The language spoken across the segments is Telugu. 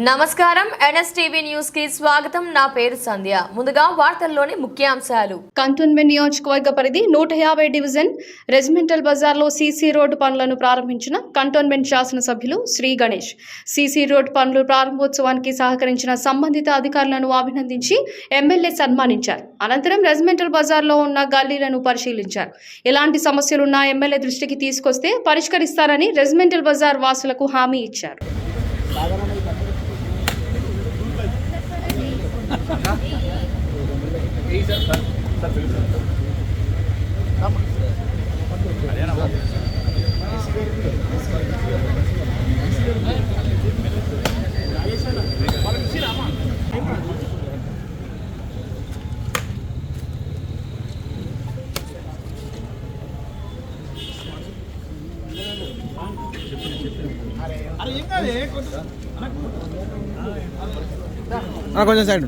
నమస్కారం ఎన్ఎస్టీవీ న్యూస్ కి స్వాగతం. నా పేరు సంధ్య. ముందుగా వార్తల్లోని ముఖ్యాంశాలు. కంటోన్మెంట్ నియోజకవర్గ పరిధి 150 డివిజన్ రెజిమెంటల్ బజార్లో సీసీ రోడ్డు పనులను ప్రారంభించిన కంటోన్మెంట్ శాసనసభ్యులు శ్రీ గణేష్ సీసీ రోడ్డు పనులు ప్రారంభోత్సవానికి సహకరించిన సంబంధిత అధికారులను అభినందించి ఎమ్మెల్యే సన్మానించారు. అనంతరం రెజిమెంటల్ బజార్లో ఉన్న గల్లీలను పరిశీలించారు. ఎలాంటి సమస్యలున్నా ఎమ్మెల్యే దృష్టికి తీసుకొస్తే పరిష్కరిస్తారని రెజిమెంటల్ బజార్ వాసులకు హామీ ఇచ్చారు. కొంచెం సైడ్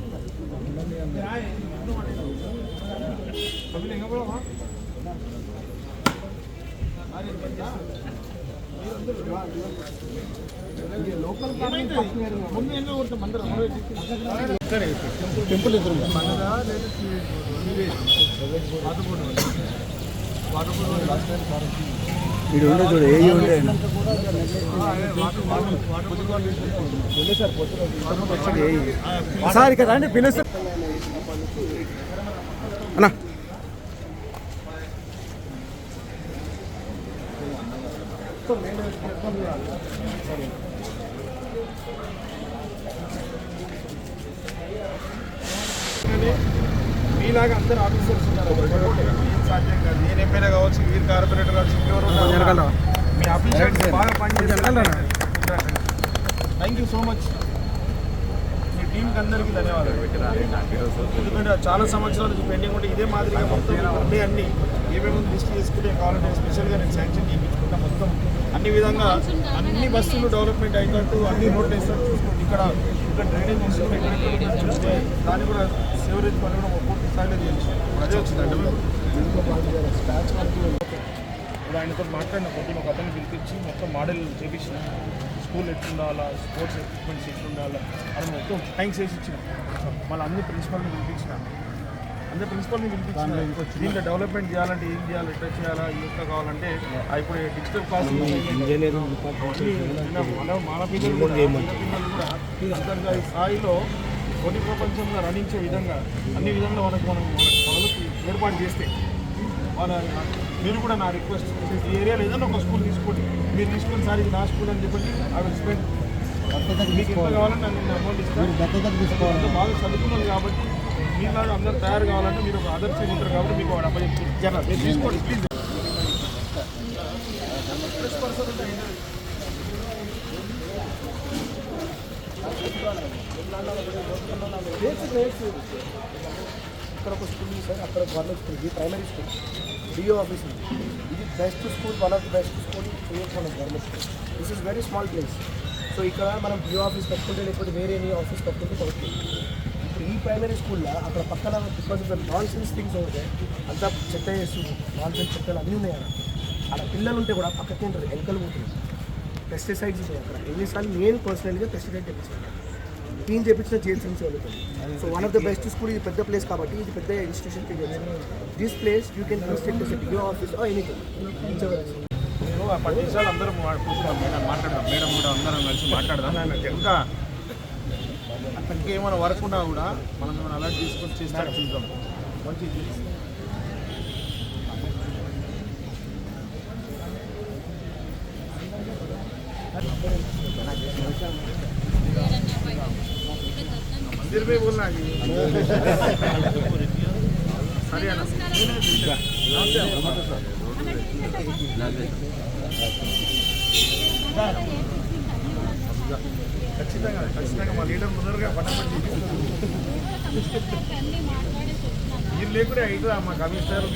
టెంపుల్ ఎదురు వీడు ఉండే చూడు ఏ ఉండే సార్ ఇక్కడ రండి పిలుస్తారు అన్నా. మీలాగా అందరు ఆఫీసర్స్ ఉన్నారు. సాధ్యం కాదు. నేను ఎమ్మెల్యే కావచ్చు, వీరు కార్పొరేటర్ కావచ్చు, ఇంకెవరు మీ ఆఫీసర్స్ బాగా పనిచేస్తారు. Thank you so much. మీ టీంకి అందరికీ ధన్యవాదాలు. ఎందుకంటే చాలా సంవత్సరాల నుంచి పెండింగ్ ఉంటే ఇదే మాదిరిగా మొత్తం ఉండే అన్ని ఏమేమి లిస్ట్ చేసుకుంటే కావాలంటే స్పెషల్గా నేను శాంక్షన్ చేయించుకుంటా. మొత్తం అన్ని విధంగా అన్ని బస్సులు డెవలప్మెంట్ అయినట్టు అన్ని రోడ్లు వేసినట్టు చూసుకుంటే ఇక్కడ డ్రైనేజ్ వస్తుంది. చూస్తే దాన్ని కూడా సివరేజ్ పని కూడా పూర్తి స్థాయిలో చేయించాం. అదే వచ్చిందండి. ఇప్పుడు ఆయనతో మాట్లాడిన కొద్దిగా ఒక అతన్ని పిలిపించి మొత్తం మోడల్ చేపించిన స్కూల్ ఎట్లుండాలా, స్పోర్ట్స్ ఎక్విప్మెంట్స్ ఎట్లుండాలా అని మొత్తం థ్యాంక్స్ చేసి ఇచ్చిన. మళ్ళీ అన్ని ప్రిన్సిపల్ని పిలిపించిన. అందరి ప్రిన్సిపల్ని పిలిపించిన. దీంట్లో డెవలప్మెంట్ చేయాలంటే ఏం చేయాలి, ఎట్లా చేయాలా, ఎట్లా కావాలంటే ఇప్పుడు డిజిటల్ క్లాస్ మన పిల్లలు కూడా అంతర్జాతీయ స్థాయిలో కొన్ని ప్రపంచంలో రాణించే విధంగా అన్ని విధంగా వాళ్ళకి వాళ్ళకి ఏర్పాటు చేస్తే మీరు కూడా నా రిక్వెస్ట్ ఈ ఏరియాలో ఏదైనా ఒక స్కూల్ తీసుకోండి. మీరు తీసుకుని సార్ ఇది నా స్కూల్ అని చెప్పండి. ఐ విల్ స్పెండ్ మీకు ఎంత కావాలంటే నేను అమౌంట్ ఇస్తాను. బాగా చదువుకున్నాను కాబట్టి మీలాగా అందరూ తయారు కావాలంటే మీరు ఒక ఆదర్శంగా ఉంటారు కాబట్టి మీకు వాడు అప్పచెప్తారు. మీరు తీసుకోండి ప్లీజ్. ఇక్కడ ఒక స్కూల్ ఉంది సార్, అక్కడ గవర్నమెంట్ స్కూల్, ఇది ప్రైమరీ స్కూల్, డిఓ ఆఫీస్ ఉంది. ఇది best school, one of the best school మన government school. This is very small place. So ఇక్కడ మనం డిఓ ఆఫీస్ కట్టుకుంటే లేకపోతే వేరే ఎనీ ఆఫీస్ కట్టుకుంటే పడుతుంది. ఇప్పుడు ఈ ప్రైమరీ స్కూల్లో అక్కడ పక్కన because of non sense things అవుతాయి, అంతా చెత్త చేస్తుంది, నాన్ సెన్స్ చెత్తలు అన్నీ ఉన్నాయి. అక్కడ పిల్లలు ఉంటే కూడా పక్కకి ఉంటారు, ఎలుకలు పోతుంది, పెస్టిసైడ్స్ ఉంటాయి అక్కడ. ఎన్నిసార్లు నేను పర్సనల్గా పెస్టిసైడ్ తెప్పించాను, క్లీన్ చేయించిన జేల్స్ వెళ్తుంది. So one of the best school. ఇది పెద్ద ప్లేస్ కాబట్టి ఇది పెద్ద institution. This place you can construct S DO office or anything. నేను ఆ 10 నిమిషాలు అందరం కూర్చున్నాం, మాట్లాడదాం. మేడం కూడా అందరం కలిసి మాట్లాడదాం. ఇంకా అతనికి ఏమైనా వర్క్ ఉన్నా కూడా మనం ఏమైనా అలర్ట్ తీసుకొని చేస్తాడు చూద్దాం. మంచి मंदिर में बोलना है हरियाणा ఖచ్చితంగా మా లీడర్ ముందరగా పట్టబట్టి మీరు లేకుండా అయితే మా కమిషనర్